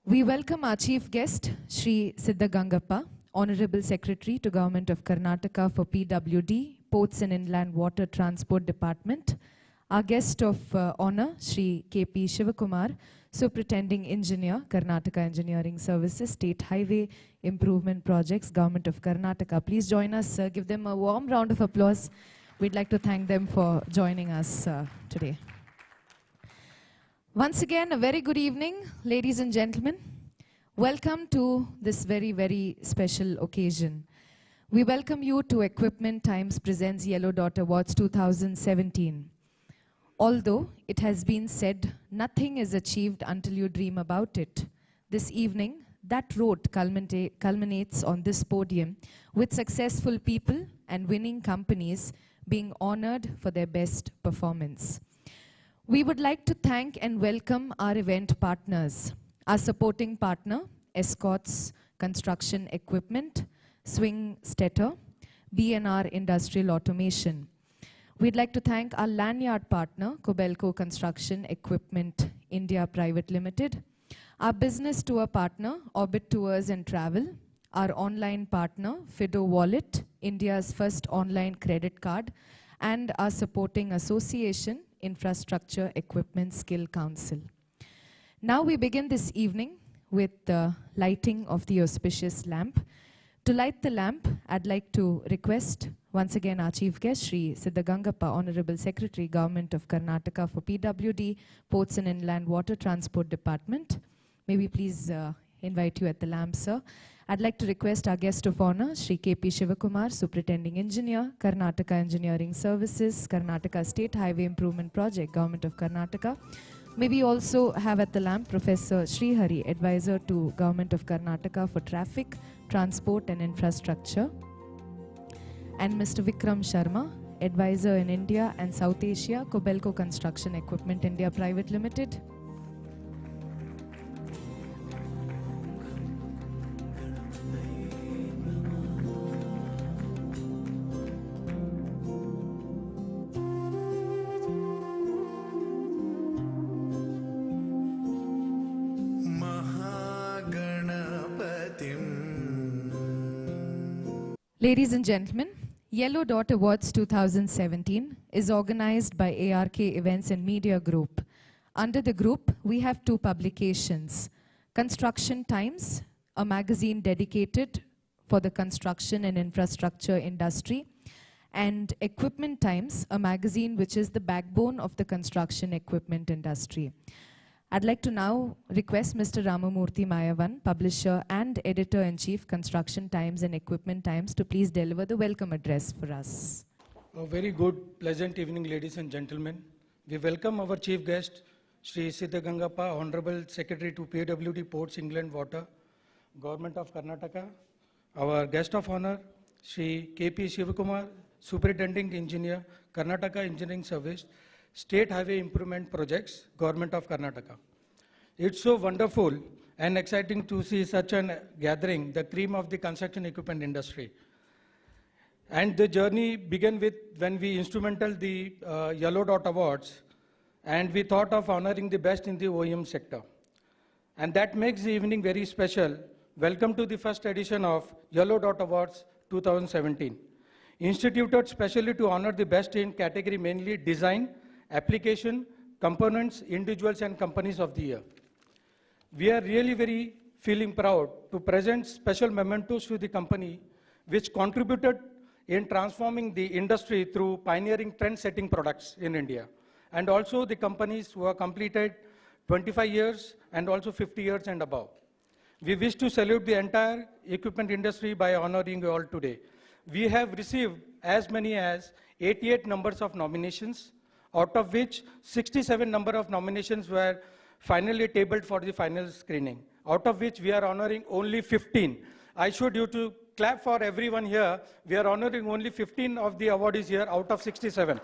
We welcome our chief guest, Shri Siddha Gangappa, Honorable Secretary to Government of Karnataka for PWD, Ports and Inland Water Transport Department. Our guest of honor, Shri K.P. Shivakumar, Superintending Engineer, Karnataka Engineering Services, State Highway Improvement Projects, Government of Karnataka. Please join us, give them a warm round of applause. We'd like to thank them for joining us today. Once again, a very good evening, ladies and gentlemen. Welcome to this very, very special occasion. We welcome you to Equipment Times Presents Yellow Dot Awards 2017. Although it has been said, nothing is achieved until you dream about it. This evening, that road culminates on this podium with successful people and winning companies being honored for their best performance. We would like to thank and welcome our event partners, our supporting partner, Escorts Construction Equipment, Swing Stetter, B&R Industrial Automation. We'd like to thank our lanyard partner, Kobelco Construction Equipment India Private Limited, our business tour partner, Orbit Tours and Travel, our online partner, Fido Wallet, India's first online credit card, and our supporting association, Infrastructure Equipment Skill Council. Now we begin this evening with the lighting of the auspicious lamp. To light the lamp, I'd like to request once again our chief guest, Shri Siddha Gangappa, Honorable Secretary, Government of Karnataka for PWD, Ports and Inland Water Transport Department. May we please invite you at the lamp, sir. I'd like to request our guest of honor, Shri K.P. Shivakumar, Superintending Engineer, Karnataka Engineering Services, Karnataka State Highway Improvement Project, Government of Karnataka. May we also have at the lamp Professor Sri Hari, Advisor to Government of Karnataka for Traffic, Transport and Infrastructure, and Mr. Vikram Sharma, Advisor in India and South Asia, Kobelco Construction Equipment India Private Limited. Ladies and gentlemen, Yellow Dot Awards 2017 is organized by ARK Events and Media Group. Under the group, we have two publications: Construction Times, a magazine dedicated for the construction and infrastructure industry, and Equipment Times, a magazine which is the backbone of the construction equipment industry. I'd like to now request Mr. Ramamurthy Mayavan, Publisher and Editor-in-Chief, Construction Times and Equipment Times, to please deliver the welcome address for us. A very good, pleasant evening, ladies and gentlemen. We welcome our chief guest, Shri Siddha Gangappa, Honorable Secretary to PWD, Ports, Inland Water, Government of Karnataka. Our guest of honor, Shri K.P. Shivakumar, Superintending Engineer, Karnataka Engineering Service, State Highway Improvement Projects, Government of Karnataka. It's so wonderful and exciting to see such a gathering, the cream of the construction equipment industry. And the journey began with when we instrumental the Yellow Dot Awards, and we thought of honoring the best in the OEM sector. And that makes the evening very special. Welcome to the first edition of Yellow Dot Awards 2017. Instituted specially to honor the best in category mainly design, application, components, individuals and companies of the year. We are really very feeling proud to present special mementos to the company which contributed in transforming the industry through pioneering trend-setting products in India. And also the companies who have completed 25 years and also 50 years and above. We wish to salute the entire equipment industry by honoring you all today. We have received as many as 88 numbers of nominations, out of which 67 number of nominations were finally tabled for the final screening, out of which we are honoring only 15. I should you to clap for everyone here. We are honoring only 15 of the awardees here out of 67.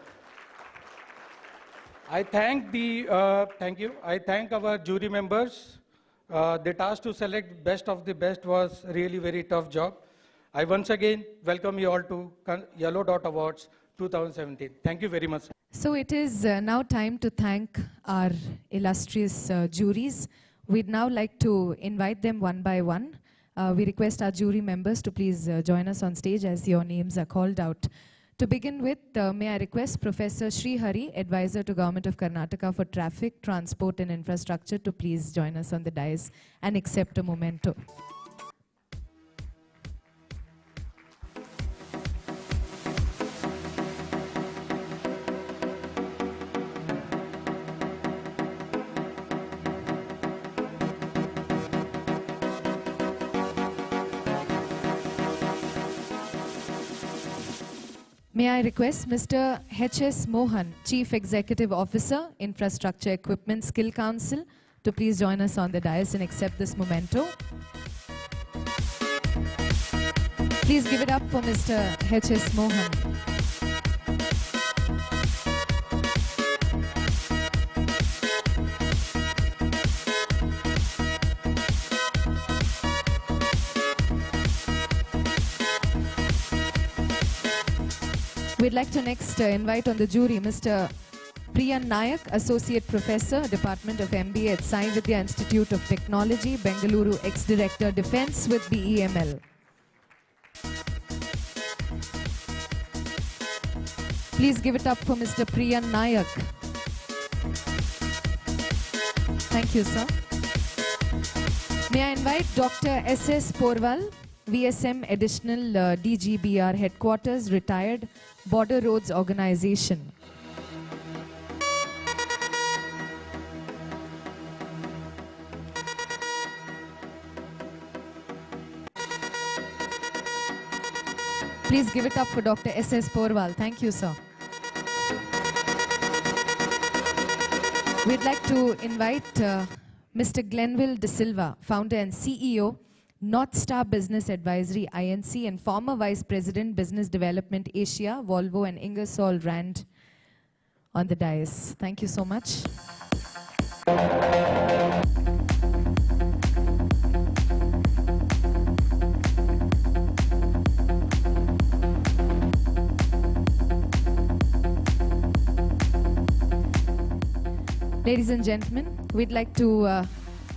I thank thank you. I thank our jury members. The task to select best of the best was really very tough job. I once again welcome you all to Yellow Dot Awards 2017. Thank you very much. So it is now time to thank our illustrious juries. We'd now like to invite them one by one. We request our jury members to please join us on stage as your names are called out. To begin with, may I request Professor Sri Hari, Advisor to Government of Karnataka for Traffic, Transport and Infrastructure, to please join us on the dais and accept a memento. May I request Mr. H.S. Mohan, Chief Executive Officer, Infrastructure Equipment Skill Council, to please join us on the dais and accept this memento. Please give it up for Mr. H.S. Mohan. We'd like to next invite on the jury Mr. Priyan Nayak, Associate Professor, Department of MBA at Sai Vidya Institute of Technology, Bengaluru, ex-Director Defense with BEML. Please give it up for Mr. Priyan Nayak. Thank you, sir. May I invite Dr. S.S. Porwal, VSM Additional DGBR Headquarters, Retired, Border Roads Organization. Please give it up for Dr. S.S. Porwal. Thank you, sir. We'd like to invite Mr. Glenville De Silva, Founder and CEO, North Star Business Advisory INC, and former Vice President Business Development Asia, Volvo and Ingersoll Rand, on the dais. Thank you so much. Ladies and gentlemen, we'd like to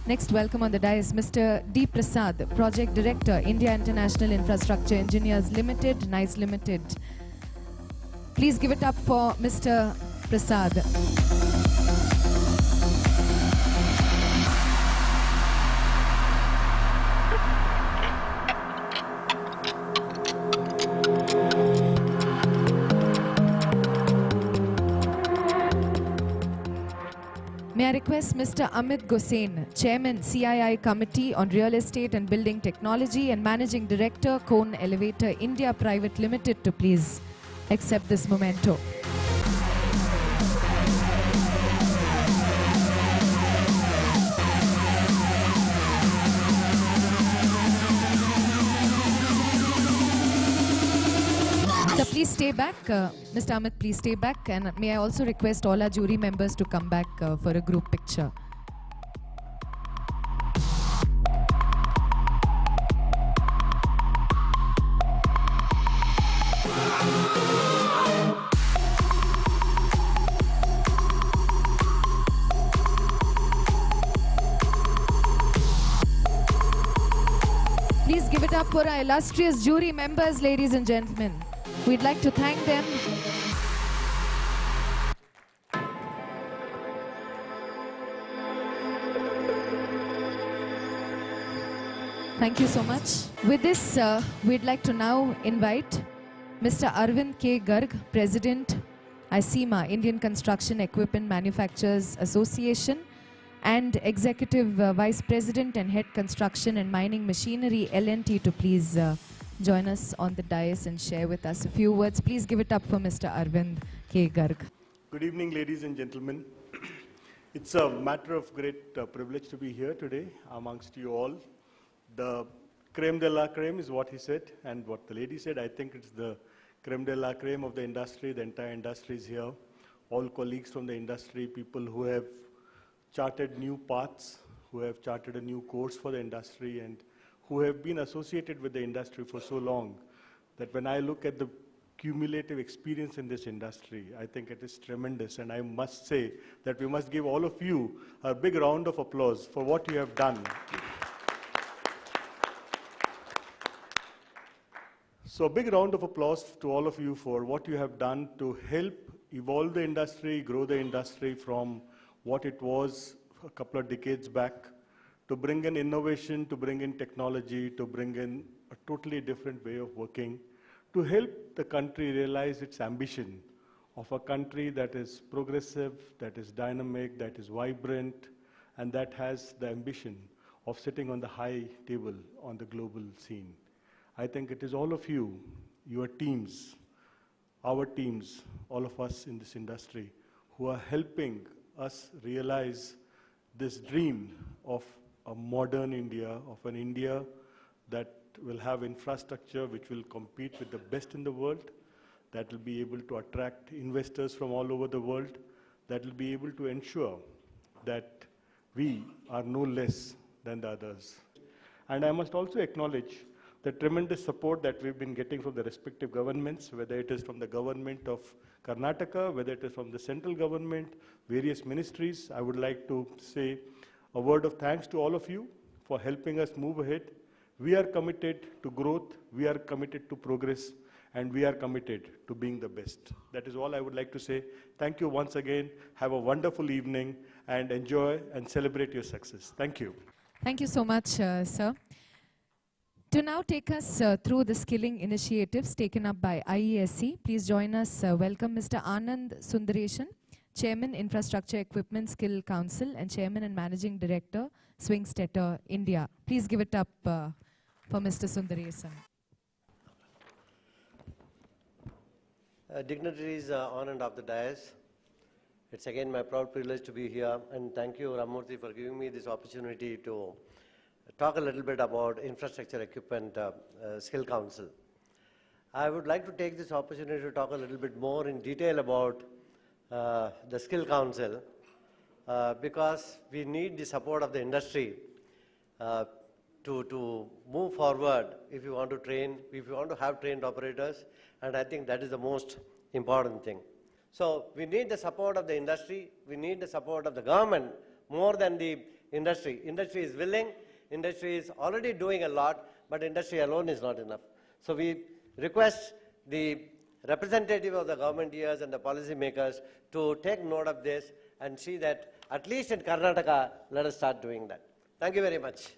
next welcome on the dais Mr. D. Prasad, Project Director, India International Infrastructure Engineers Limited, NICE Limited. Please give it up for Mr. Prasad. May I request Mr. Amit Gosain, Chairman, CII Committee on Real Estate and Building Technology and Managing Director, Cone Elevator India Private Limited, to please accept this memento. So please stay back. Mr. Amit, please stay back. And may I also request all our jury members to come back for a group picture. Please give it up for our illustrious jury members, ladies and gentlemen. We'd like to thank them. Thank you so much. With this, we'd like to now invite Mr. Arvind K. Garg, President, ICEMA, Indian Construction Equipment Manufacturers Association, and Executive Vice President and Head Construction and Mining Machinery, L&T, to please join us on the dais and share with us a few words. Please give it up for Mr. Arvind K. Garg. Good evening, ladies and gentlemen. It's a matter of great privilege to be here today amongst you all. The creme de la creme is what he said, and what the lady said. I think it's the creme de la creme of the industry. The entire industry is here. All colleagues from the industry, people who have charted new paths, who have charted a new course for the industry, and who have been associated with the industry for so long that when I look at the cumulative experience in this industry. I think it is tremendous, and I must say that we must give all of you a big round of applause for what you have done. So a big round of applause to all of you for what you have done to help evolve the industry, grow the industry from what it was a couple of decades back, to bring in innovation, to bring in technology, to bring in a totally different way of working, to help the country realize its ambition of a country that is progressive, that is dynamic, that is vibrant, and that has the ambition of sitting on the high table on the global scene. I think it is all of you, your teams, our teams, all of us in this industry, who are helping us realize this dream of a modern India, of an India that will have infrastructure which will compete with the best in the world, that will be able to attract investors from all over the world, that will be able to ensure that we are no less than the others. And I must also acknowledge the tremendous support that we've been getting from the respective governments, whether it is from the government of Karnataka, whether it is from the central government, various ministries. I would like to say a word of thanks to all of you for helping us move ahead. We are committed to growth, we are committed to progress, and we are committed to being the best. That is all I would like to say. Thank you once again. Have a wonderful evening and enjoy and celebrate your success. Thank you. Thank you so much, sir. To now take us through the skilling initiatives taken up by IESC, please join us. Welcome Mr. Anand Sundaresan, Chairman, Infrastructure Equipment Skill Council and Chairman and Managing Director, Swingstetter, India. Please give it up for Mr. Sundaresan. Dignitaries on and off the dais, it's again my proud privilege to be here, and thank you, Ramurthy, for giving me this opportunity to talk a little bit about Infrastructure Equipment Skill Council. I would like to take this opportunity to talk a little bit more in detail about the Skill Council because we need the support of the industry to move forward if you want to train, if you want to have trained operators, and I think that is the most important thing. So we need the support of the industry, we need the support of the government more than the industry. Industry is willing, industry is already doing a lot, but industry alone is not enough. So we request the representative of the government ears and the policy makers to take note of this and see that at least in Karnataka, let us start doing that. Thank you very much.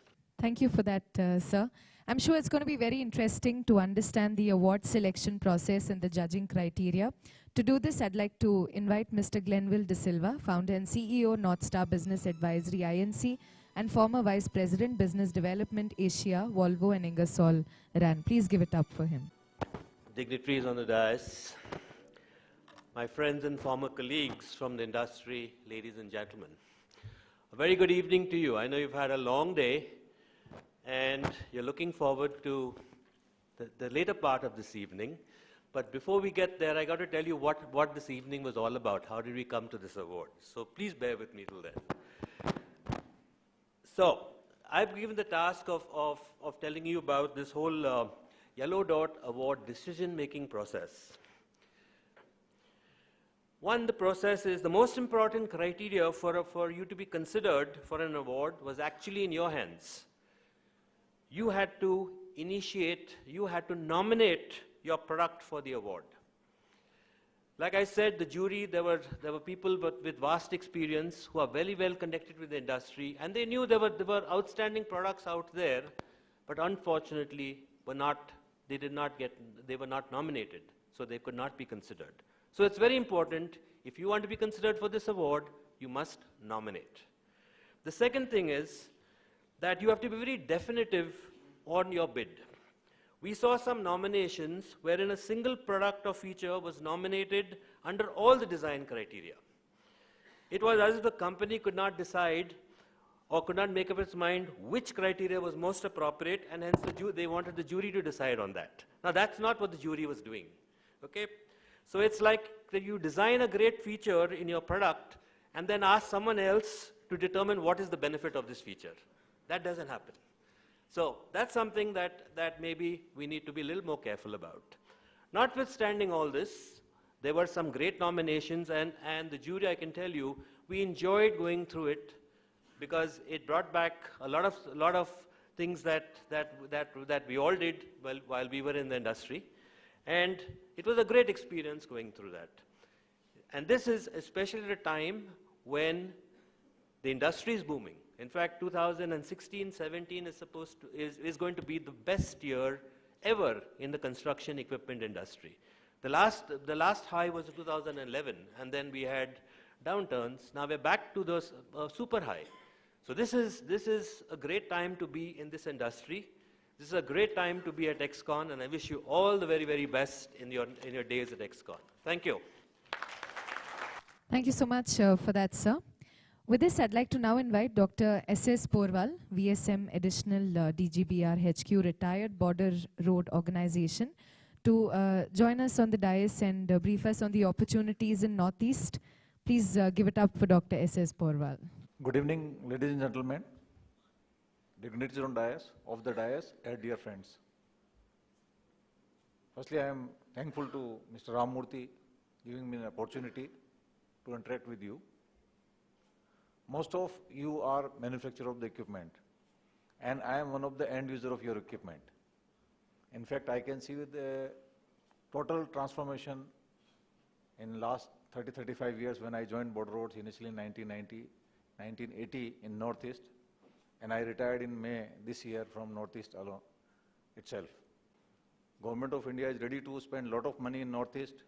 Thank you for that, sir. I'm sure it's going to be very interesting to understand the award selection process and the judging criteria. To do this, I'd like to invite Mr. Glenville De Silva, founder and CEO, North Star Business Advisory, INC, and former Vice President, Business Development, Asia, Volvo and Ingersoll Rand. Please give it up for him. Dignitaries on the dais, my friends and former colleagues from the industry, ladies and gentlemen. A very good evening to you. I know you've had a long day and you're looking forward to the later part of this evening. But before we get there, I got to tell you what this evening was all about. How did we come to this award? So please bear with me till then. So I've given the task of telling you about this whole Yellow Dot Award decision-making process. One, the process is the most important criteria for you to be considered for an award was actually in your hands. You had to initiate, you had to nominate your product for the award. Like I said, the jury, there were people with vast experience who are very well connected with the industry, and they knew there were outstanding products out there, but unfortunately they were not nominated, so they could not be considered. So it's very important, if you want to be considered for this award, you must nominate. The second thing is that you have to be very definitive on your bid. We saw some nominations wherein a single product or feature was nominated under all the design criteria. It was as if the company could not decide or could not make up its mind which criteria was most appropriate, and hence they wanted the jury to decide on that. Now that's not what the jury was doing, okay? So it's like that you design a great feature in your product and then ask someone else to determine what is the benefit of this feature. That doesn't happen. So that's something that maybe we need to be a little more careful about. Notwithstanding all this, there were some great nominations, and the jury, I can tell you, we enjoyed going through it because it brought back a lot of things that we all did while we were in the industry. And it was a great experience going through that. And this is especially at a time when the industry is booming. In fact, 2016-17 is going to be the best year ever in the construction equipment industry. The last high was 2011, and then we had downturns. Now we're back to those super high. So this is a great time to be in this industry. This is a great time to be at ExCon, and I wish you all the very, very best in your days at ExCon. Thank you. Thank you so much for that, sir. With this, I'd like to now invite Dr. S.S. Porwal, VSM Additional DGBR HQ, Retired Border Road Organization, to join us on the dais and brief us on the opportunities in Northeast. Please give it up for Dr. S.S. Porwal. Good evening, ladies and gentlemen, dignitaries on dais, of the dais, and dear friends. Firstly, I am thankful to Mr. Ram Murthy giving me an opportunity to interact with you. Most of you are manufacturer of the equipment, and I am one of the end user of your equipment. In fact, I can see with the total transformation in last 30-35 years when I joined Border Roads initially in 1980 in Northeast, and I retired in May this year from Northeast alone itself. Government of India is ready to spend a lot of money in Northeast,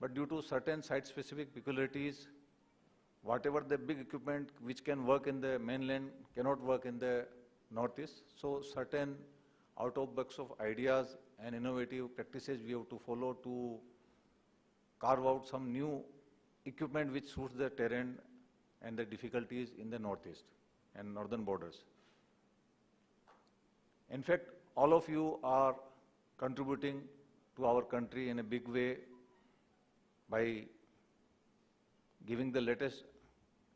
but due to certain site-specific peculiarities, whatever the big equipment which can work in the mainland cannot work in the Northeast. So certain out-of-box of ideas and innovative practices we have to follow to carve out some new equipment which suits the terrain and the difficulties in the Northeast and northern borders. In fact, all of you are contributing to our country in a big way by giving the latest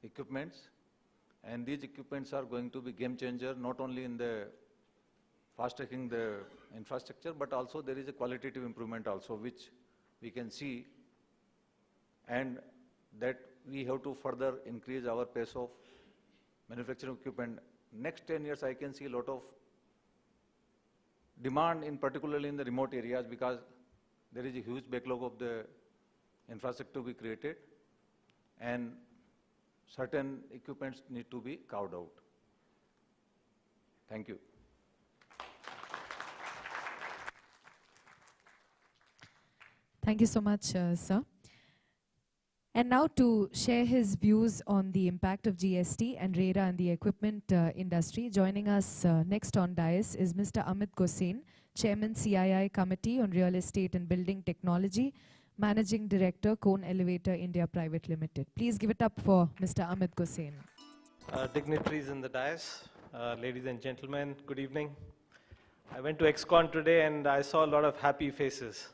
equipments, and these equipments are going to be game changer not only in the fast-tracking the infrastructure, but also there is a qualitative improvement also which we can see, and that we have to further increase our pace of manufacturing equipment. Next 10 years I can see a lot of demand particularly in the remote areas because there is a huge backlog of the infrastructure to be created and certain equipments need to be carved out. Thank you. Thank you so much, sir. And now to share his views on the impact of GST and RERA and the equipment industry, joining us next on dais is Mr. Amit Gosain, Chairman CII Committee on Real Estate and Building Technology, Managing Director, Cone Elevator India Private Limited. Please give it up for Mr. Amit Gosain. Dignitaries in the dais, ladies and gentlemen, good evening. I went to ExCon today and I saw a lot of happy faces.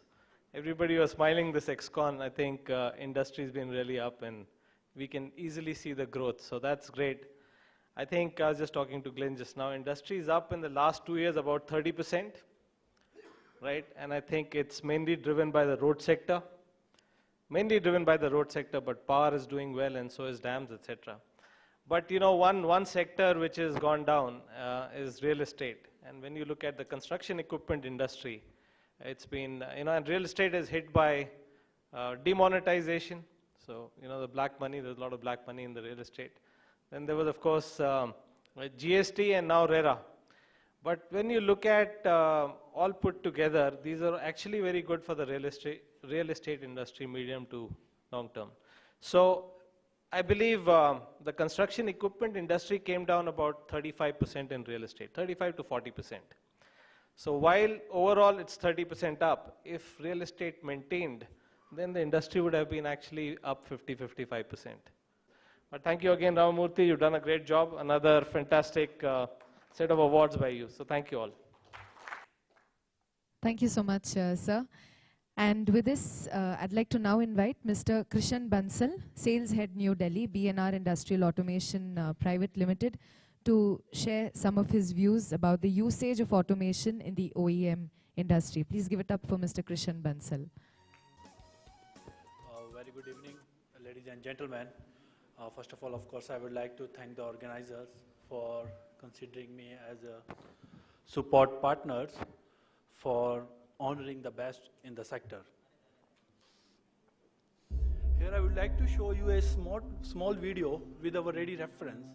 Everybody was smiling this ExCon. I think industry's been really up and we can easily see the growth, so that's great. I think I was just talking to Glenn just now, industry is up in the last 2 years about 30%, right? And I think it's mainly driven by the road sector. Mainly driven by the road sector, but power is doing well and so is dams, etc. But you know, one sector which has gone down is real estate. And when you look at the construction equipment industry, it's been, and real estate is hit by demonetization. So, the black money, there's a lot of black money in the real estate. Then there was, of course, GST and now RERA. But when you look at all put together, these are actually very good for the real estate industry, medium to long term. So I believe the construction equipment industry came down about 35% in real estate, 35 to 40%. So while overall it's 30% up, if real estate maintained, then the industry would have been actually up 50-55%. But thank you again, Ram Murthy. You've done a great job. Another fantastic set of awards by you. So thank you all. Thank you so much, sir. And with this, I'd like to now invite Mr. Krishan Bansal, Sales Head, New Delhi, BNR Industrial Automation Private Limited, to share some of his views about the usage of automation in the OEM industry. Please give it up for Mr. Krishan Bansal. Very good evening, ladies and gentlemen. First of all, of course, I would like to thank the organizers for considering me as a support partners for honoring the best in the sector. Here I would like to show you a small video with our ready reference.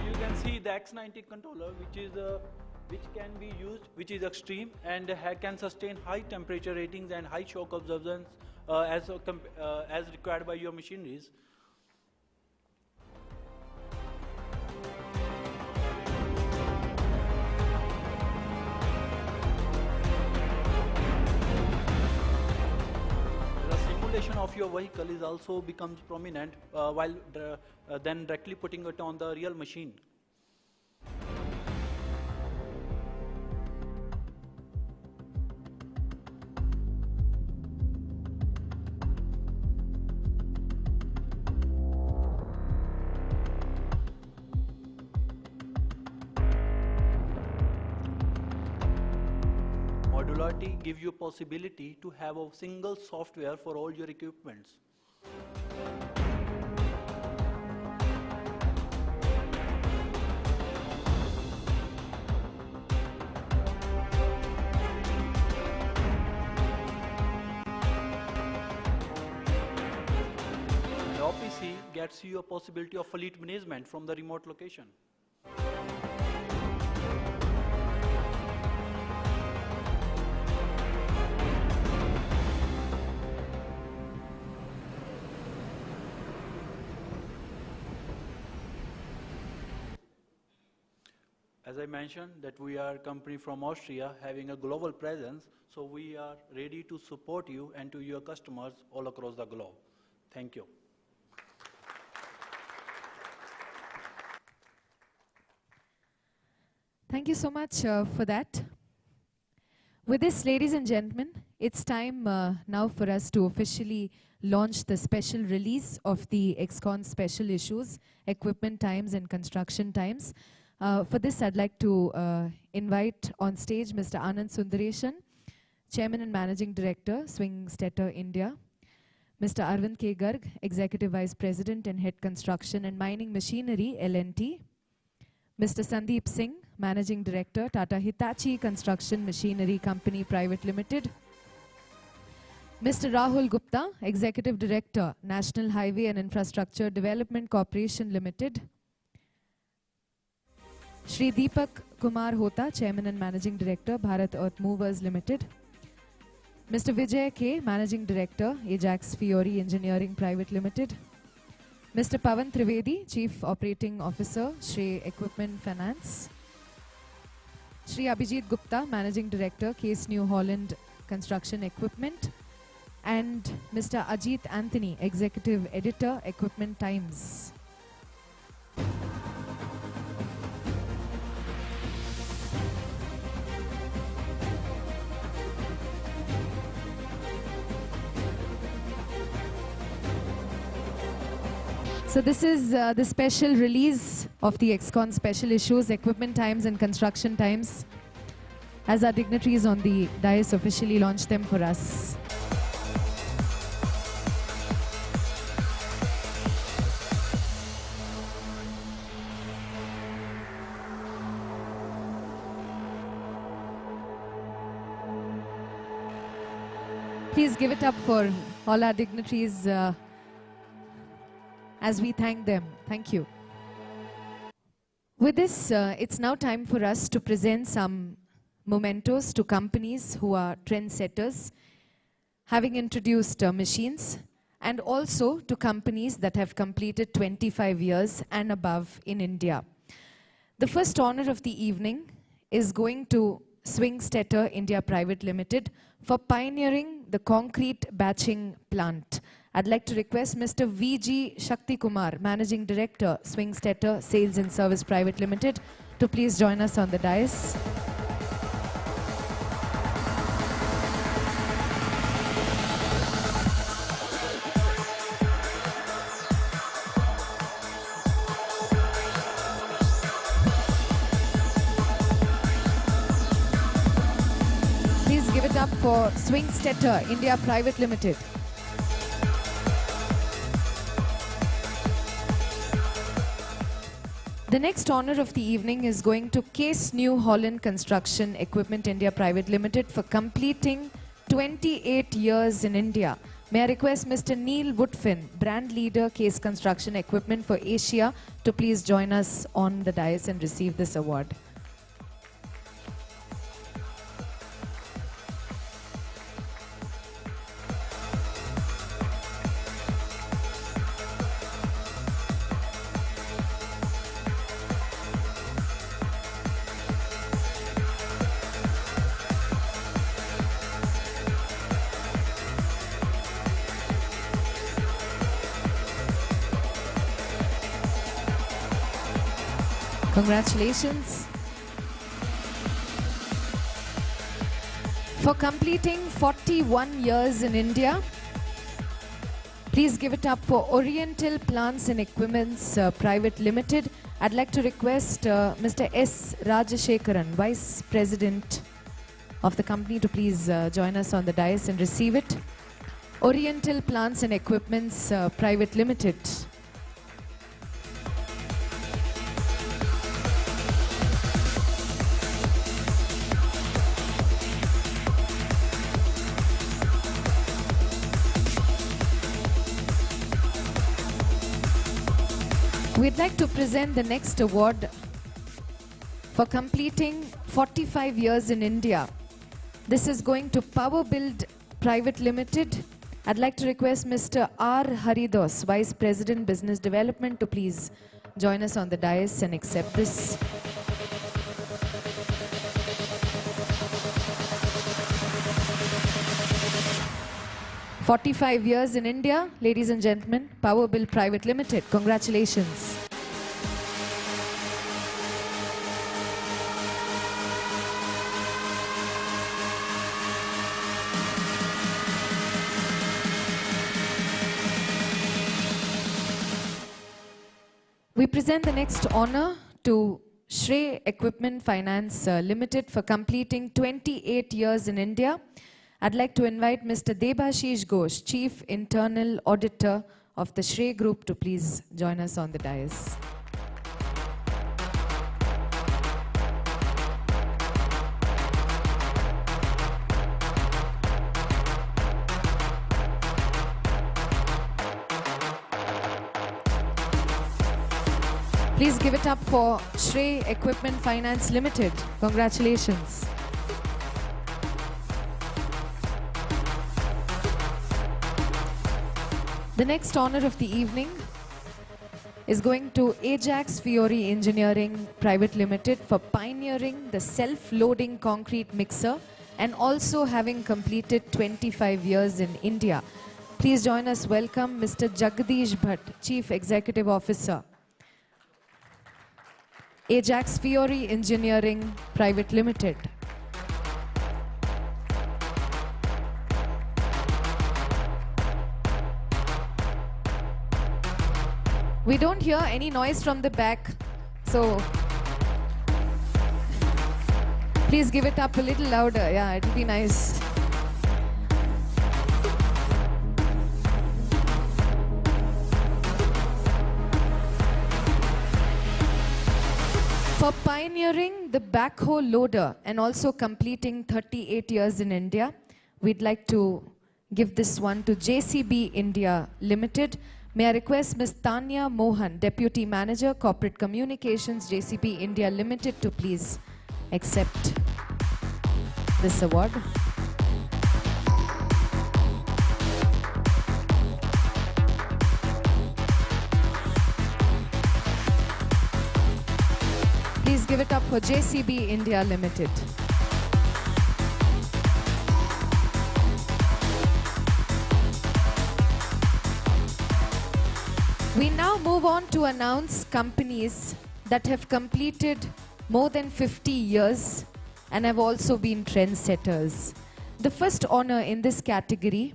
You can see the X90 controller, which can be used, which is extreme and can sustain high temperature ratings and high shock absorbance as required by your machineries. The simulation of your vehicle is also becomes prominent while then directly putting it on the real machine. Modularity gives you possibility to have a single software for all your equipments. And OPC gets you a possibility of fleet management from the remote location. As I mentioned that we are a company from Austria having a global presence, so we are ready to support you and to your customers all across the globe. Thank you. Thank you so much for that. With this, ladies and gentlemen, it's time now for us to officially launch the special release of the XCon special issues, Equipment Times and Construction Times. For this, I'd like to invite on stage Mr. Anand Sundareshan, Chairman and Managing Director, Swing Stetter India, Mr. Arvind K. Garg, Executive Vice President and Head Construction and Mining Machinery, L&T, Mr. Sandeep Singh, Managing Director, Tata Hitachi Construction Machinery Company Private Limited, Mr. Rahul Gupta, Executive Director, National Highway and Infrastructure Development Corporation Limited, Shri Deepak Kumar Hota, Chairman and Managing Director, Bharat Earth Movers Limited, Mr. Vijay K, Managing Director, Ajax Fiori Engineering Private Limited, Mr. Pavan Trivedi, Chief Operating Officer, Shri Equipment Finance, Shri Abhijit Gupta, Managing Director, Case New Holland Construction Equipment, and Mr. Ajit Anthony, Executive Editor, Equipment Times. So this is the special release of the XCon special issues, Equipment Times and Construction Times, as our dignitaries on the dais officially launched them for us. Please give it up for all our dignitaries as we thank them. Thank you. With this, it's now time for us to present some mementos to companies who are trendsetters, having introduced machines, and also to companies that have completed 25 years and above in India. The first honor of the evening is going to Swingstetter India Private Limited for pioneering the concrete batching plant. I'd like to request Mr. V.G. Shakti Kumar, Managing Director, Swingstetter Sales and Service Private Limited, to please join us on the dais. Please give it up for Swingstetter India Private Limited. The next honor of the evening is going to Case New Holland Construction Equipment India Private Limited for completing 28 years in India. May I request Mr. Neil Woodfin, brand leader Case Construction Equipment for Asia, to please join us on the dais and receive this award. Congratulations. For completing 41 years in India, please give it up for Oriental Plants and Equipments Private Limited. I'd like to request Mr. S. Rajashekaran, Vice President of the company, to please join us on the dais and receive it. Oriental Plants and Equipments Private Limited. We'd like to present the next award for completing 45 years in India. This is going to Power Build Private Limited. I'd like to request Mr. R. Haridos, Vice President Business Development, to please join us on the dais and accept this. "45 years in India, ladies and gentlemen, Power Build Private Limited. Congratulations." We present the next honor to Shrey Equipment Finance Limited for completing 28 years in India. I'd like to invite Mr. Debashish Ghosh, Chief Internal Auditor of the Shrey Group, to please join us on the dais. Please give it up for Shrey Equipment Finance Limited. Congratulations. The next honor of the evening is going to Ajax Fiori Engineering Private Limited for pioneering the self-loading concrete mixer and also having completed 25 years in India. Please join us welcome Mr. Jagdish Bhatt, Chief Executive Officer, Ajax Fiori Engineering Private Limited. We don't hear any noise from the back, so please give it up a little louder. Yeah, it'll be nice. For pioneering the backhoe loader and also completing 38 years in India, we'd like to give this one to JCB India Limited. May I request Ms. Tanya Mohan, Deputy Manager, Corporate Communications, JCB India Limited, to please accept this award. Please give it up for JCB India Limited. We now move on to announce companies that have completed more than 50 years and have also been trendsetters. The first honor in this category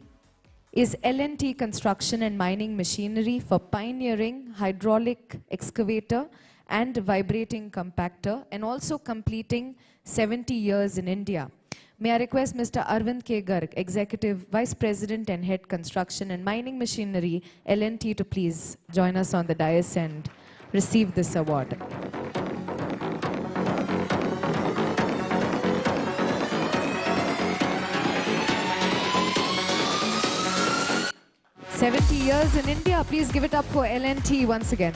is L&T Construction and Mining Machinery for pioneering hydraulic excavator and vibrating compactor and also completing 70 years in India. May I request Mr. Arvind K. Garg, Executive Vice President and Head Construction and Mining Machinery, L&T, to please join us on the dais and receive this award. "70 years in India." Please give it up for L&T once again.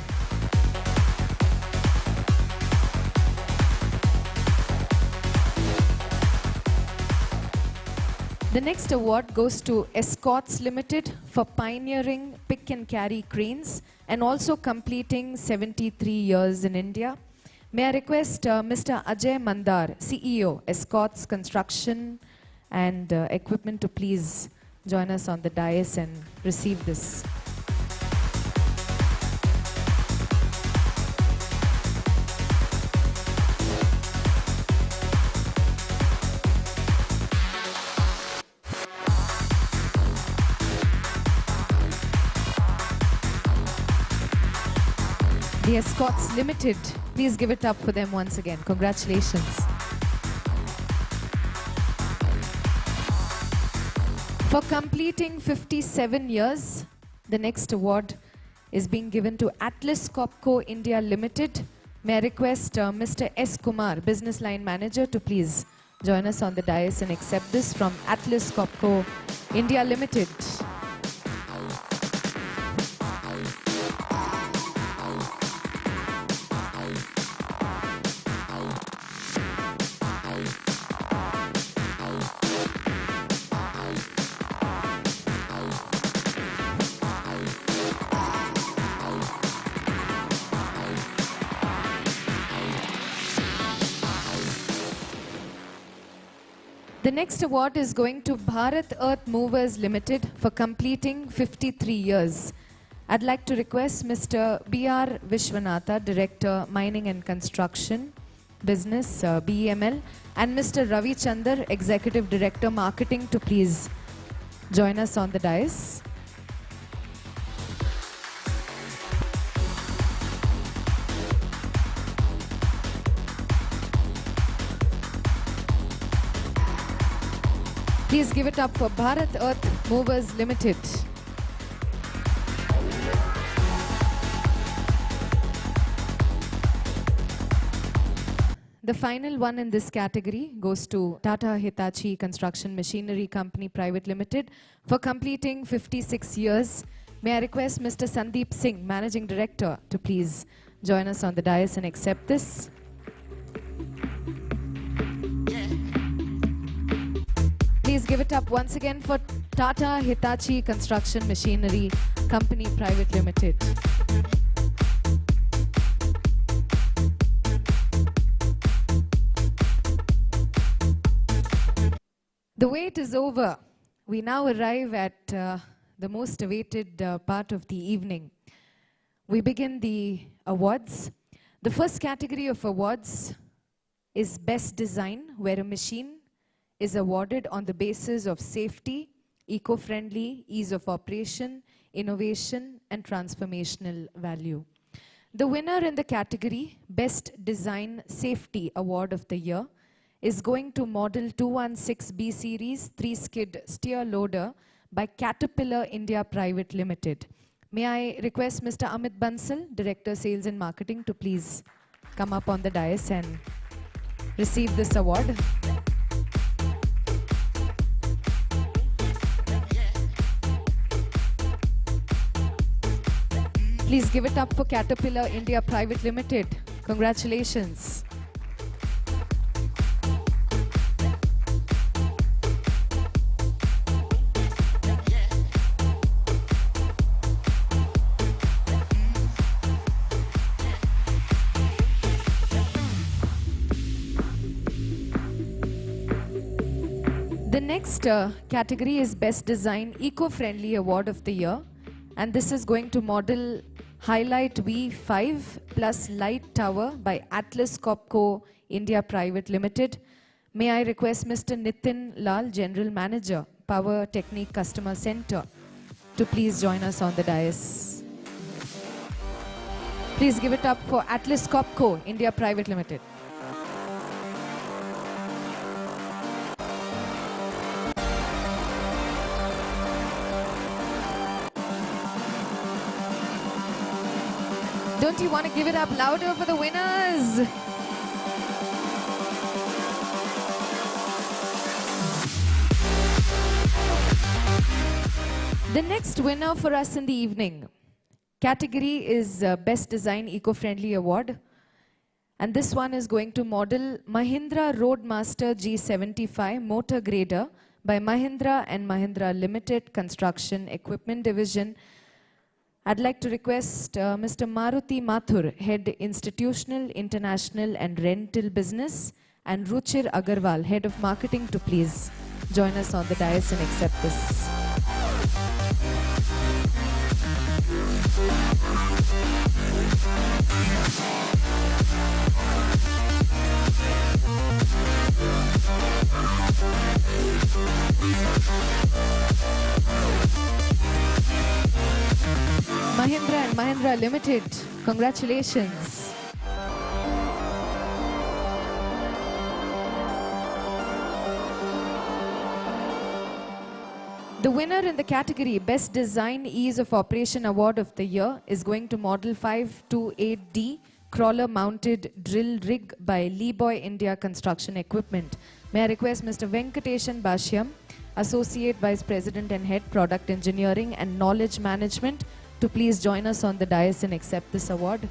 The next award goes to Escorts Limited for pioneering pick and carry cranes and also completing 73 years in India. May I request Mr. Ajay Mandar, CEO, Escorts Construction and Equipment, to please join us on the dais and receive this. The Escorts Limited, please give it up for them once again. Congratulations. For completing 57 years, the next award is being given to Atlas Copco India Limited. May I request Mr. S. Kumar, Business Line Manager, to please join us on the dais and accept this from Atlas Copco India Limited. The next award is going to Bharat Earth Movers Limited for completing 53 years. I'd like to request Mr. B.R. Vishwanatha, Director, Mining and Construction, Business, BEML, and Mr. Ravi Chandar, Executive Director, Marketing, to please join us on the dais. Please give it up for Bharat Earth Movers Limited. The final one in this category goes to Tata Hitachi Construction Machinery Company Private Limited for completing 56 years. May I request Mr. Sandeep Singh, Managing Director, to please join us on the dais and accept this. Please give it up once again for Tata Hitachi Construction Machinery Company Private Limited. The wait is over. We now arrive at the most awaited part of the evening. We begin the awards. The first category of awards is Best Design, where a machine is awarded on the basis of safety, eco-friendly, ease of operation, innovation, and transformational value. The winner in the category Best Design Safety Award of the Year is going to Model 216B Series 3-skid steer loader by Caterpillar India Private Limited. May I request Mr. Amit Bansal, Director Sales and Marketing, to please come up on the dais and receive this award. Please give it up for Caterpillar India Private Limited. Congratulations. The next category is Best Design Eco-Friendly Award of the Year, and this is going to Model Highlight V5 plus Light Tower by Atlas Copco India Private Limited. May I request Mr. Nitin Lal, General Manager, Power Technique Customer Center, to please join us on the dais. Please give it up for Atlas Copco India Private Limited. Don't you want to give it up louder for the winners? The next winner for us in the evening category is Best Design Eco-Friendly Award. And this one is going to model Mahindra Roadmaster G75 Motor Grader by Mahindra and Mahindra Limited Construction Equipment Division. I'd like to request Mr. Maruti Mathur, Head Institutional, International and Rental Business, and Ruchir Agarwal, Head of Marketing, to please join us on the dais and accept this. Mahindra and Mahindra Limited, congratulations. The winner in the category Best Design Ease of Operation Award of the Year is going to Model 528D Crawler Mounted Drill Rig by Leeboy India Construction Equipment. May I request Mr. Venkateshan Bashyam, Associate Vice President and Head Product Engineering and Knowledge Management, to please join us on the dais and accept this award.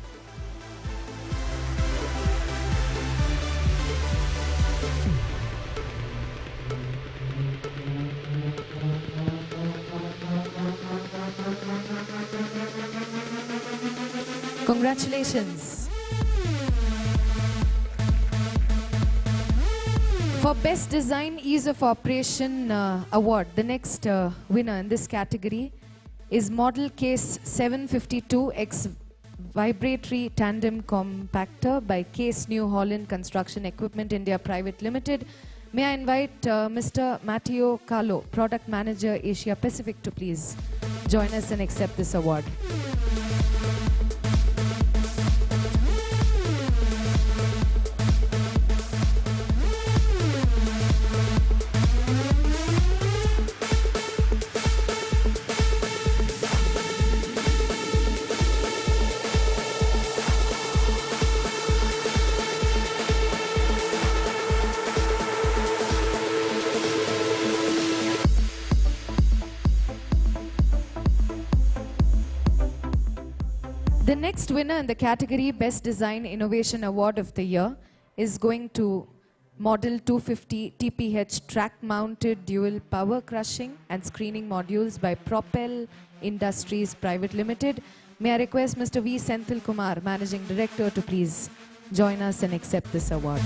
Congratulations. For Best Design Ease of Operation Award, the next winner in this category is Model Case 752X Vibratory Tandem Compactor by Case New Holland Construction Equipment India Private Limited. May I invite Mr. Matteo Carlo, Product Manager Asia Pacific, to please join us and accept this award. The next winner in the category Best Design Innovation Award of the Year is going to Model 250 TPH Track-Mounted Dual Power Crushing and Screening Modules by Propel Industries Private Limited. May I request Mr. V. Senthil Kumar, Managing Director, to please join us and accept this award.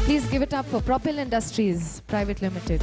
Please give it up for Propel Industries Private Limited.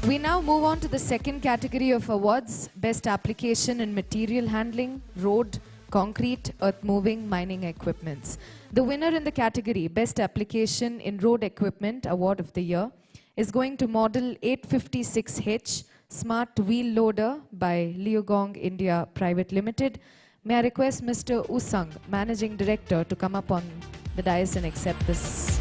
We now move on to the second category of awards, Best Application in Material Handling, Road, Concrete, Earth Moving, Mining Equipments. The winner in the category Best Application in Road Equipment Award of the Year is going to Model 856H Smart Wheel Loader by Liugong India Private Limited. May I request Mr. Usang, Managing Director, to come up on the dais and accept this.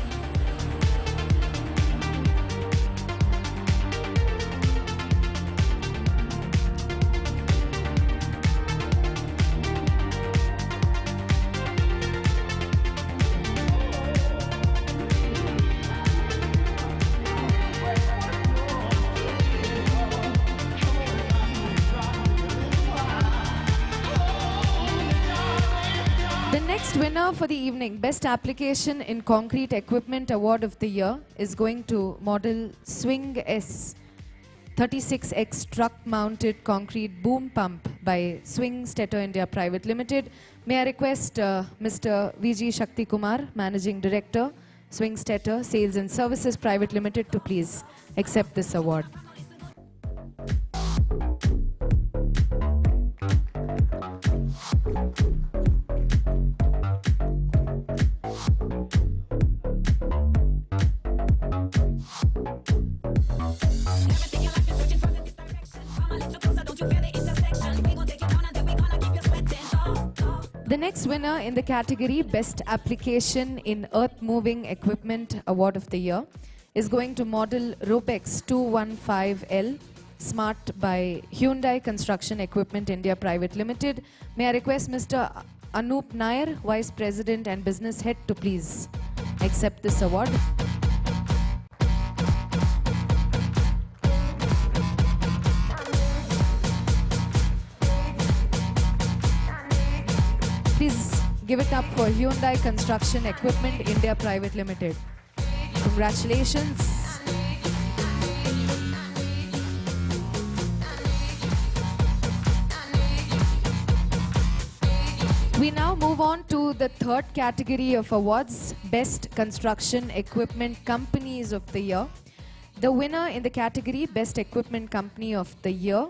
The next winner for the evening, Best Application in Concrete Equipment Award of the Year, is going to Model Swing S 36X truck-mounted concrete boom pump by Swing Stetter India Private Limited. May I request Mr. VG Shakti Kumar, Managing Director, Swing Stetter Sales and Services Private Limited, to please accept this award. The next winner in the category Best Application in Earth Moving Equipment Award of the Year is going to model Ropex 215L Smart by Hyundai Construction Equipment India Private Limited. May I request Mr. Anup Nair, Vice President and Business Head, to please accept this award. Please give it up for Hyundai Construction Equipment India Private Limited. Congratulations. We now move on to the third category of awards, Best Construction Equipment Companies of the Year. The winner in the category Best Equipment Company of the Year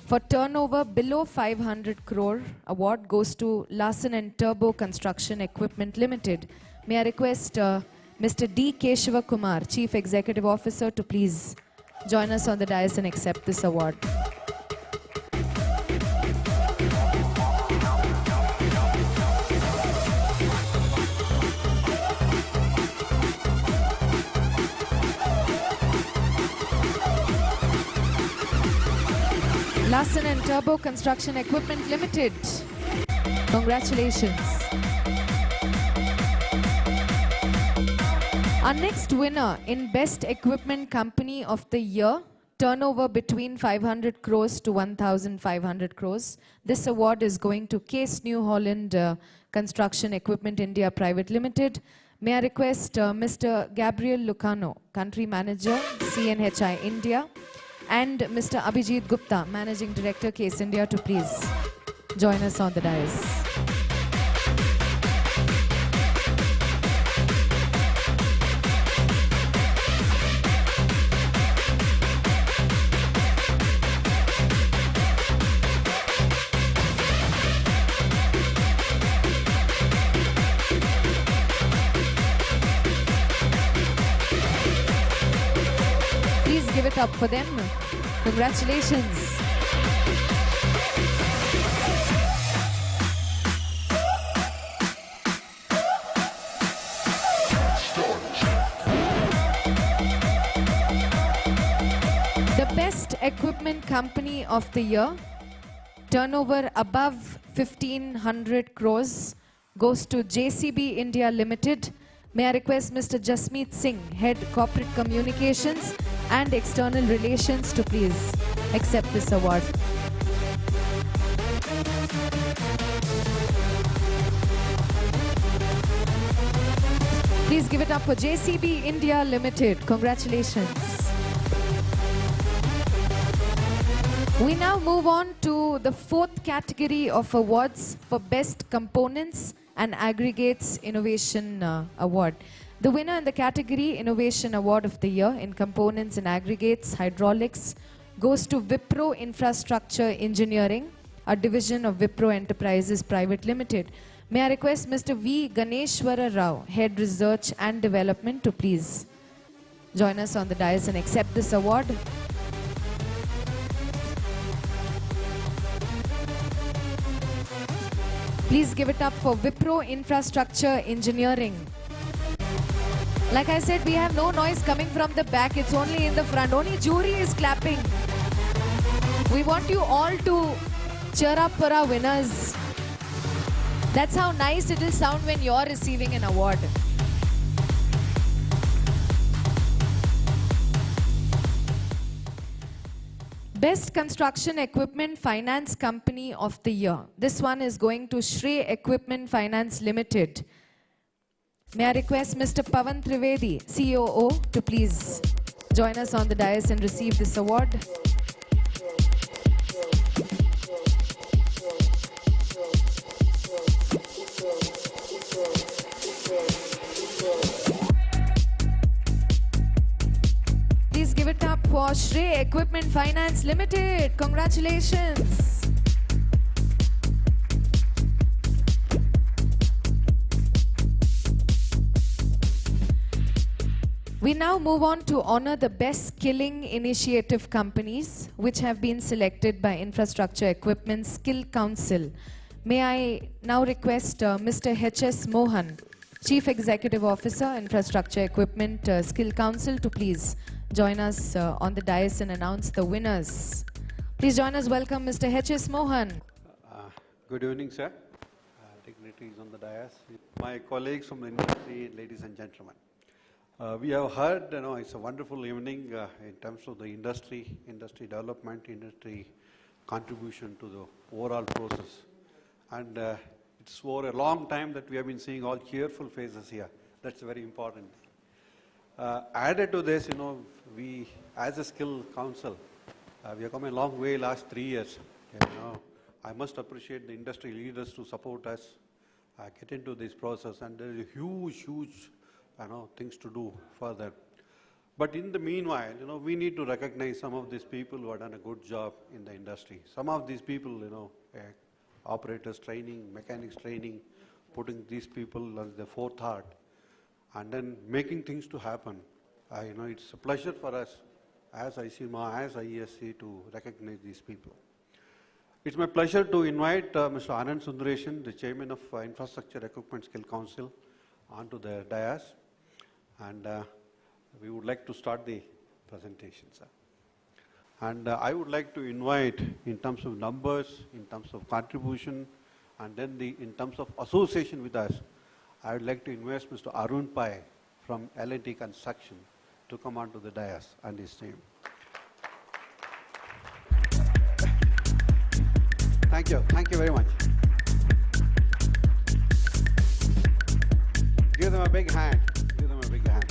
for turnover below 500 crore award goes to Larsen & Turbo Construction Equipment Limited. May I request Mr. D. Keshava Kumar, Chief Executive Officer, to please join us on the dais and accept this award. Larsen & Turbo Construction Equipment Limited. Congratulations. Our next winner in Best Equipment Company of the Year, turnover between 500 crores to 1,500 crores. This award is going to Case New Holland Construction Equipment India Private Limited. May I request Mr. Gabriel Lucano, Country Manager, CNHI India, and Mr. Abhijit Gupta, Managing Director, Case India, to please join us on the dais. Please give it up for them. Congratulations. The Best Equipment Company of the Year, turnover above 1,500 crores, goes to JCB India Limited. May I request Mr. Jasmeet Singh, Head Corporate Communications and External Relations, to please accept this award. Please give it up for JCB India Limited. Congratulations. We now move on to the fourth category of awards for Best Components and Aggregates Innovation Award. The winner in the category Innovation Award of the Year in Components and Aggregates Hydraulics goes to Wipro Infrastructure Engineering, a division of Wipro Enterprises Private Limited. May I request Mr. V. Ganeshwara Rao, Head Research and Development, to please join us on the dais and accept this award. Please give it up for Wipro Infrastructure Engineering. Like I said, we have no noise coming from the back. It's only in the front. Only jury is clapping. We want you all to cheer up for our winners. That's how nice it will sound when you're receiving an award. Best Construction Equipment Finance Company of the Year. This one is going to Shrey Equipment Finance Limited. May I request Mr. Pavan Trivedi, COO, to please join us on the dais and receive this award. for Shrey Equipment Finance Limited. Congratulations. We now move on to honor the best skilling initiative companies which have been selected by Infrastructure Equipment Skill Council. May I now request Mr. H.S. Mohan, Chief Executive Officer, Infrastructure Equipment Skill Council, to please join us on the dais and announce the winners. Please join us. Welcome Mr. H.S. Mohan. Good evening, sir. Dignitaries on the dais, my colleagues from the industry, ladies and gentlemen. We have heard, it's a wonderful evening in terms of the industry development, industry contribution to the overall process. And it's for a long time that we have been seeing all cheerful faces here. That's very important. Added to this, we, as a skill council, we have come a long way last 3 years. I must appreciate the industry leaders to support us, get into this process, and there is a huge things to do further. But in the meanwhile, we need to recognize some of these people who have done a good job in the industry. Some of these people, operators training, mechanics training, putting these people as the forethought, and then making things to happen. It's a pleasure for us as ICMA, as IESC to recognize these people. It's my pleasure to invite Mr. Anand Sundaresan, the Chairman of Infrastructure Equipment Skill Council, onto the dais. And we would like to start the presentation, sir. And I would like to invite, in terms of numbers, in terms of contribution, and then in terms of association with us, I would like to invite Mr. Arun Pai from L&T Construction to come onto the dais and his team. Thank you. Thank you very much. Give them a big hand. Give them a big hand.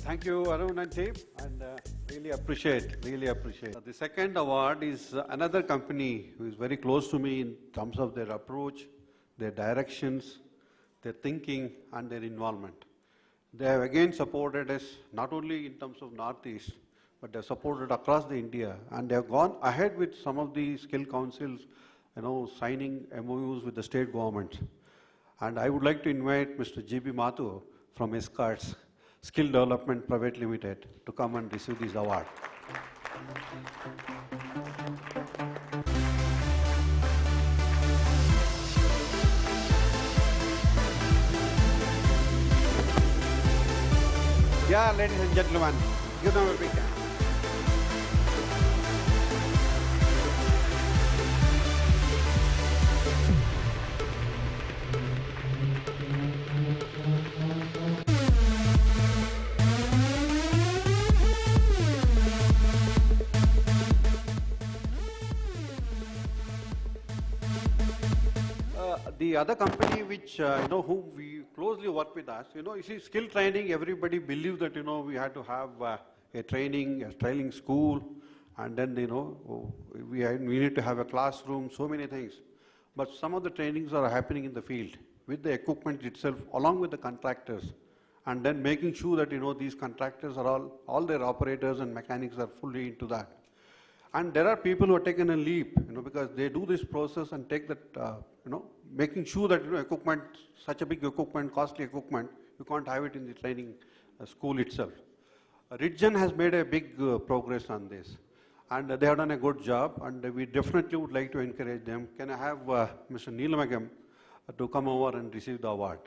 Thank you, Arun and team, and really appreciate. The second award is another company who is very close to me in terms of their approach, their directions, their thinking, and their involvement. They have again supported us not only in terms of Northeast, but they have supported across the India, and they have gone ahead with some of the skill councils, signing MOUs with the state governments. And I would like to invite Mr. G.B. Mathu from Escorts Skill Development Private Limited to come and receive this award. Yeah, ladies and gentlemen, give them a big hand. The other company which, whom we closely work with us, you see, skill training, everybody believes that, we had to have a training school, and then, we need to have a classroom, so many things. But some of the trainings are happening in the field, with the equipment itself, along with the contractors, and then making sure that, these contractors are all their operators and mechanics are fully into that. And there are people who have taken a leap, because they do this process and take that, making sure that, equipment, such a big equipment, costly equipment, you can't have it in the training school itself. Ridgen has made a big progress on this, and they have done a good job, and we definitely would like to encourage them. Can I have Mr. Neelamagam to come over and receive the award?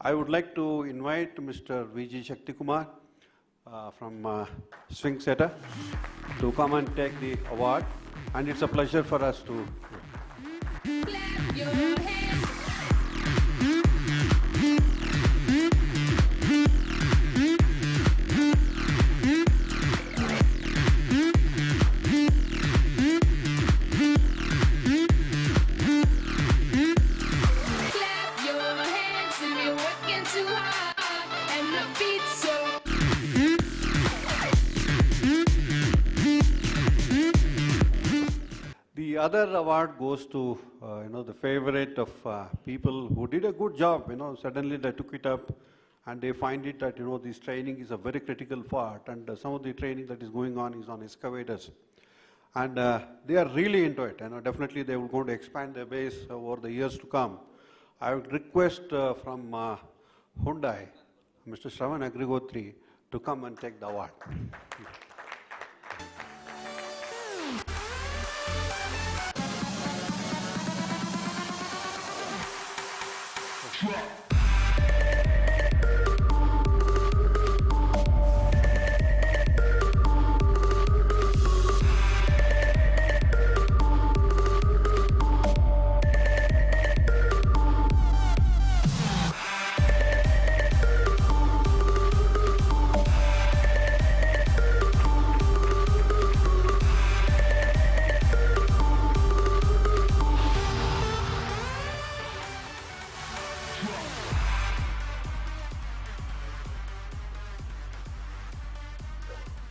I would like to invite Mr. V.G. Shaktikumar from Swing Setter to come and take the award. And it's a pleasure for us to. Clap your hands. Clap your hands if you're working too hard and the beat's so. The other award goes to, the favorite of people who did a good job. Suddenly they took it up and they find it that, this training is a very critical part, and some of the training that is going on is on excavators. And they are really into it. Definitely they will going to expand their base over the years to come. I would request from Hyundai, Mr. Shravan Agrigotri, to come and take the award.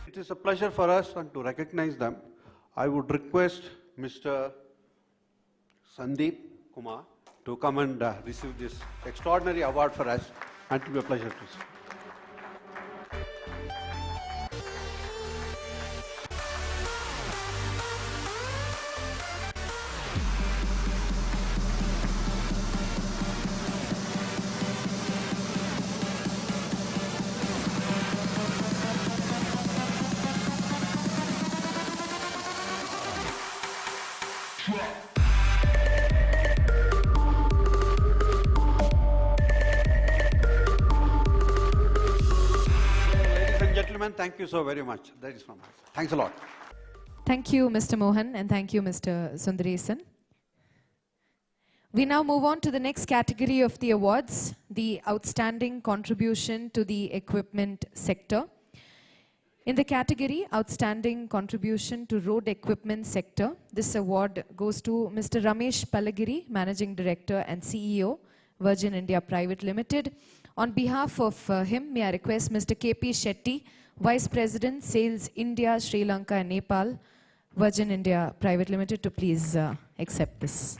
It is a pleasure for us and to recognize them. I would request Mr. Sandeep Kumar to come and receive this extraordinary award for us, and it will be a pleasure to see. Ladies and gentlemen, thank you so very much. That is from us. Thanks a lot. Thank you, Mr. Mohan, and thank you, Mr. Sundaresan. We now move on to the next category of the awards, the Outstanding Contribution to the Equipment Sector. In the category Outstanding Contribution to Road Equipment Sector, this award goes to Mr. Ramesh Palagiri, Managing Director and CEO, Virgin India Private Limited. On behalf of him, may I request Mr. KP Shetty, Vice President, Sales India, Sri Lanka and Nepal, Virgin India Private Limited, to please accept this.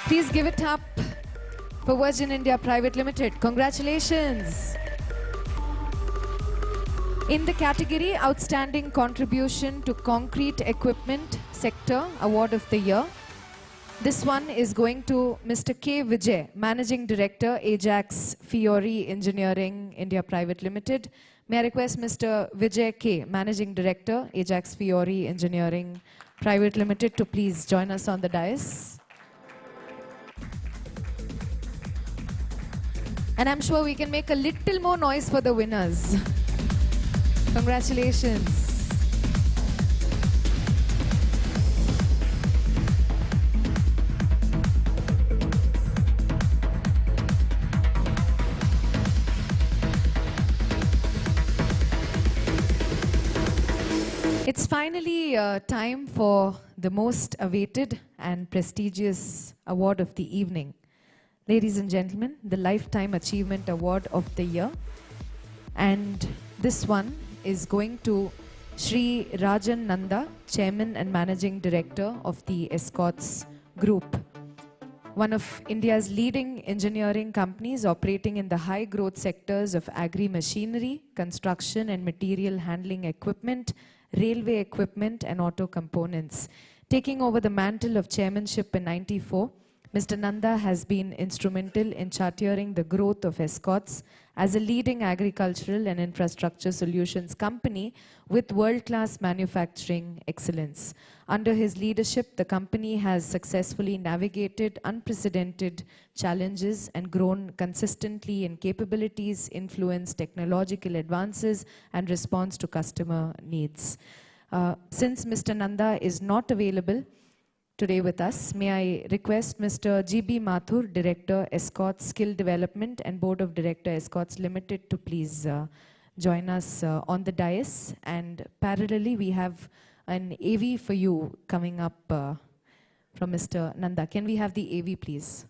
Please give it up for Virgin India Private Limited. Congratulations. In the category Outstanding Contribution to Concrete Equipment Sector, Award of the Year, this one is going to Mr. K. Vijay, Managing Director, Ajax Fiori Engineering India Private Limited. May I request Mr. Vijay K., Managing Director, Ajax Fiori Engineering Private Limited, to please join us on the dais. And I'm sure we can make a little more noise for the winners. Congratulations. It's finally time for the most awaited and prestigious award of the evening. Ladies and gentlemen, the Lifetime Achievement Award of the Year. And this one is going to Shri Rajan Nanda, Chairman and Managing Director of the Escorts Group, one of India's leading engineering companies operating in the high growth sectors of agri-machinery, construction and material handling equipment, railway equipment and auto components. Taking over the mantle of chairmanship in '94, Mr. Nanda has been instrumental in chartering the growth of Escorts as a leading agricultural and infrastructure solutions company with world-class manufacturing excellence. Under his leadership, the company has successfully navigated unprecedented challenges and grown consistently in capabilities, influence, technological advances, and response to customer needs. Since Mr. Nanda is not available today with us, may I request Mr. G.B. Mathur, Director, Escorts Skill Development and Board of Director, Escorts Limited, to please join us on the dais. And parallelly, we have an AV for you coming up from Mr. Nanda. Can we have the AV, please?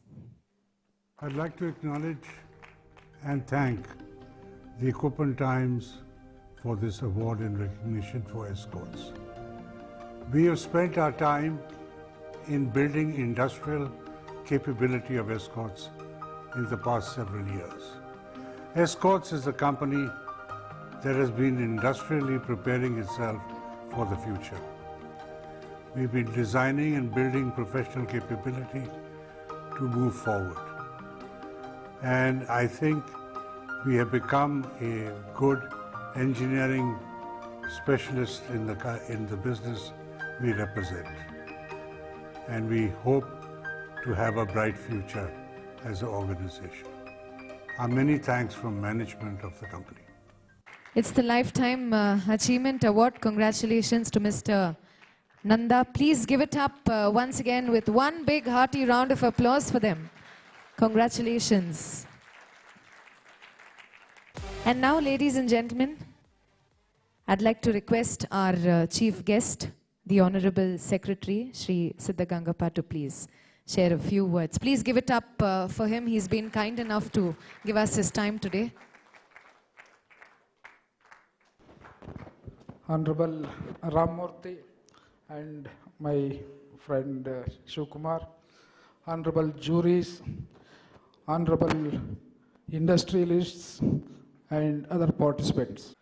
I'd like to acknowledge and thank the Equipment Times for this award in recognition for Escorts. We have spent our time in building industrial capability of Escorts in the past several years. Escorts is a company that has been industrially preparing itself for the future. We've been designing and building professional capability to move forward. And I think we have become a good engineering specialist in the business we represent. And we hope to have a bright future as an organization. Our many thanks from management of the company. It's the Lifetime Achievement Award. Congratulations to Mr. Nanda. Please give it up once again with one big hearty round of applause for them. Congratulations. And now, ladies and gentlemen, I'd like to request our chief guest, the Honorable Secretary, Shri Siddha Gangappa, to please share a few words. Please give it up for him. He's been kind enough to give us his time today. Honorable Ramurthy and my friend Shivkumar, honorable juries, honorable industrialists and other participants.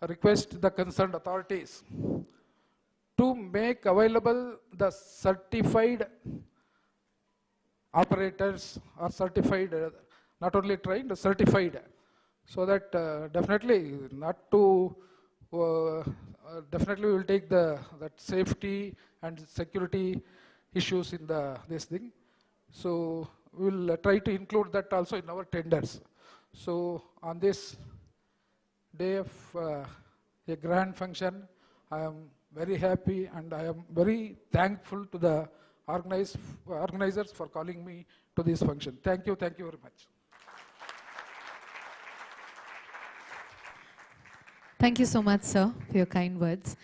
I request the concerned authorities to make available the certified operators or certified, not only trained, certified, so that definitely not to, definitely we will take that safety and security issues in this thing. So we will try to include that also in our tenders. So on this day of a grand function, I am very happy and I am very thankful to the organizers for calling me to this function. Thank you very much. Thank you so much, sir, for your kind words.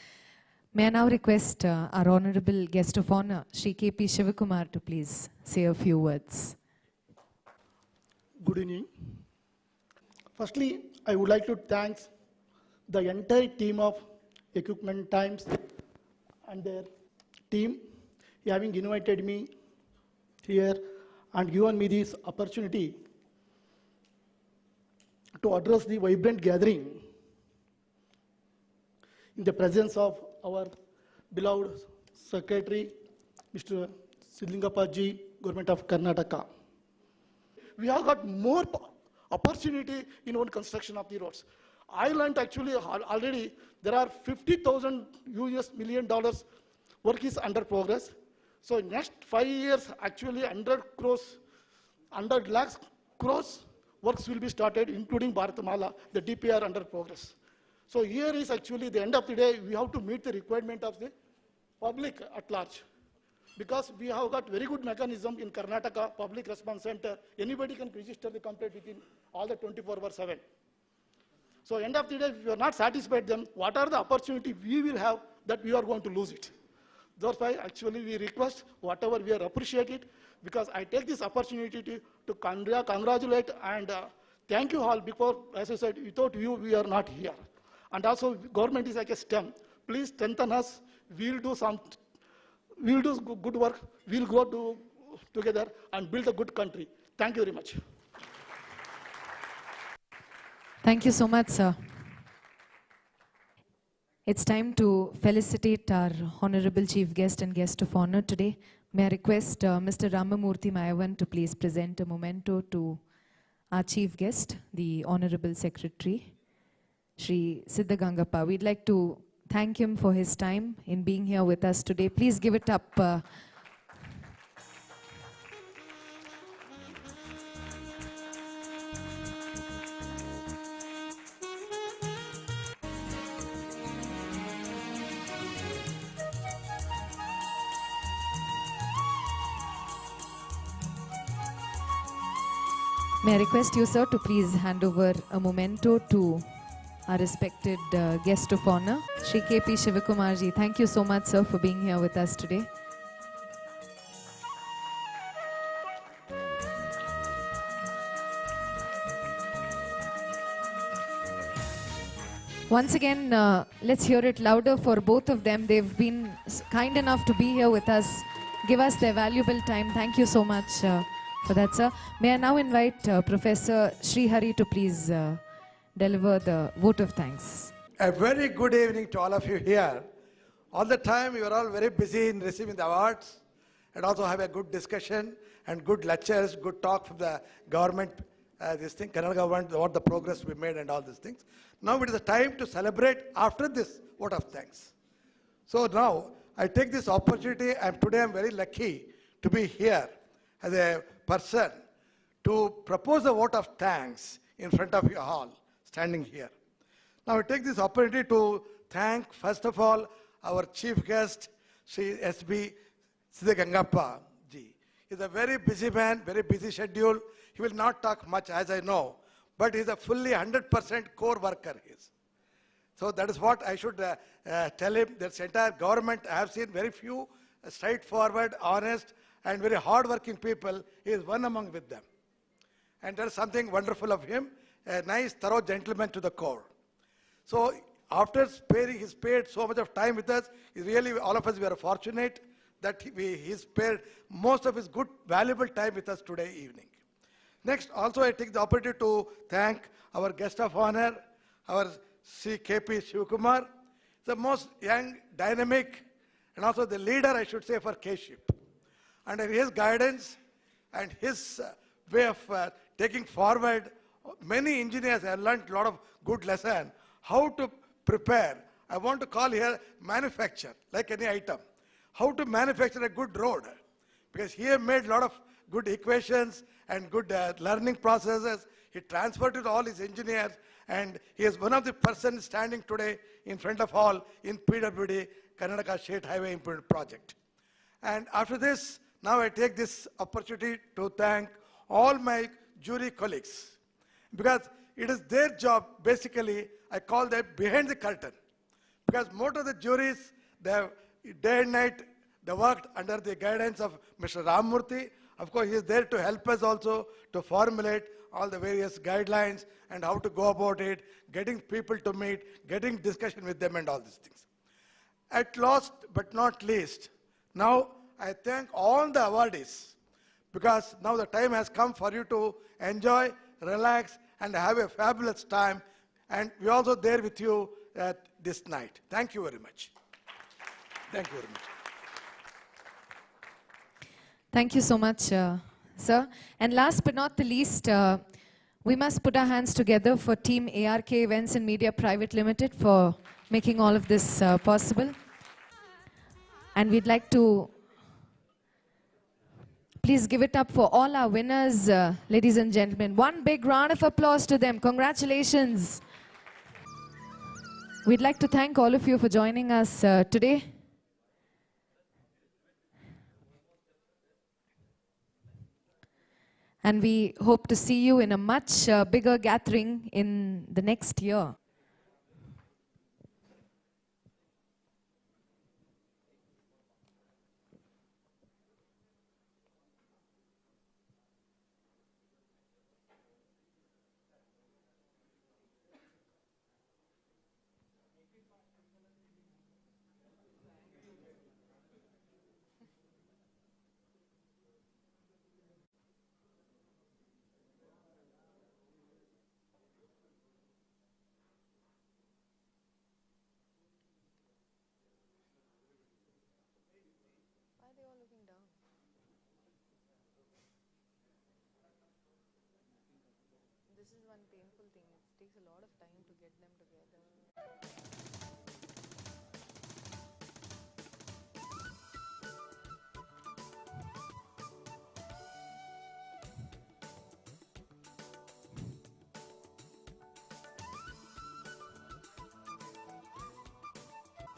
May I now request our honorable guest of honor, Shri K.P. Shivakumar, to please say a few words. Good evening. Firstly, I would like to thank the entire team of Equipment Times and their team having invited me here and given me this opportunity to address the vibrant gathering in the presence of our beloved Secretary, Mr. Siddhagangappa ji, Government of Karnataka. We have got more opportunity in our construction of the roads. I learned actually already there are $50,000 US million work is under progress. So next 5 years, actually 100 lakhs crores works will be started, including Bharatmala, the DPR under progress. So here is actually the end of the day, we have to meet the requirement of the public at large. Because we have got very good mechanism in Karnataka Public Response Center. Anybody can register the complaint within all the 24/7. So end of the day, if we are not satisfied them, what are the opportunity we will have that we are going to lose it? That's why actually we request whatever we are appreciated, because I take this opportunity to congratulate and thank you all, because as I said, without you, we are not here. And also government is like a stem. Please strengthen us. We'll do good work. We'll go together and build a good country. Thank you very much. Thank you so much, sir. It's time to felicitate our honorable chief guest and guest of honor today. May I request Mr. Ramamurthy Mayavan to please present a memento to our chief guest, the Honorable Secretary, Shri Siddha Gangappa. We'd like to thank him for his time in being here with us today. Please give it up. May I request you, sir, to please hand over a memento to our respected guest of honor, Shri K.P. Shivakumarji. Thank you so much, sir, for being here with us today. Once again, let's hear it louder for both of them. They've been kind enough to be here with us, give us their valuable time. Thank you so much for that, sir. May I now invite Professor Srihari to please deliver the vote of thanks. A very good evening to all of you here. All the time you are all very busy in receiving the awards and also have a good discussion and good lectures, good talk from the government, this thing, Kannada government, what the progress we made and all these things. Now it is the time to celebrate after this vote of thanks. So now I take this opportunity and today I'm very lucky to be here as a person to propose a vote of thanks in front of you all standing here. Now I take this opportunity to thank first of all our chief guest, Sri S.B. Siddha Gangappa ji. He's a very busy man, very busy schedule. He will not talk much as I know, but he's a fully 100% core worker. So that is what I should tell him. This entire government, I have seen very few straightforward, honest, and very hard-working people. He is one among with them. And there is something wonderful of him, a nice, thorough gentleman to the core. So after he spared so much of time with us, really all of us we are fortunate that he spared most of his good, valuable time with us today evening. Next, also I take the opportunity to thank our guest of honor, our Sri K.P. Shivakumar, the most young, dynamic, and also the leader, I should say, for K-Ship. Under his guidance and his way of taking forward, many engineers have learned a lot of good lesson how to prepare. I want to call here manufacture, like any item. How to manufacture a good road. Because he has made a lot of good equations and good learning processes. He transferred it to all his engineers, and he is one of the persons standing today in front of all in PWD, Karnataka State Highway Improvement Project. And after this, now I take this opportunity to thank all my jury colleagues, because it is their job, basically, I call them behind the curtain. Because most of the juries, they have day and night, they worked under the guidance of Mr. Ramamurthy. Of course, he is there to help us also to formulate all the various guidelines and how to go about it, getting people to meet, getting discussion with them and all these things. At last but not least, now I thank all the awardees, because now the time has come for you to enjoy, relax, and have a fabulous time. And we're also there with you at this night. Thank you very much. Thank you very much. Thank you so much, sir. And last but not the least, we must put our hands together for Team ARK Events and Media Private Limited for making all of this possible. And we'd like to please give it up for all our winners, ladies and gentlemen. One big round of applause to them. Congratulations. We'd like to thank all of you for joining us today. And we hope to see you in a much bigger gathering in the next year. takes a lot of time to get them together.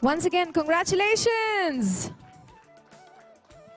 Once again, congratulations!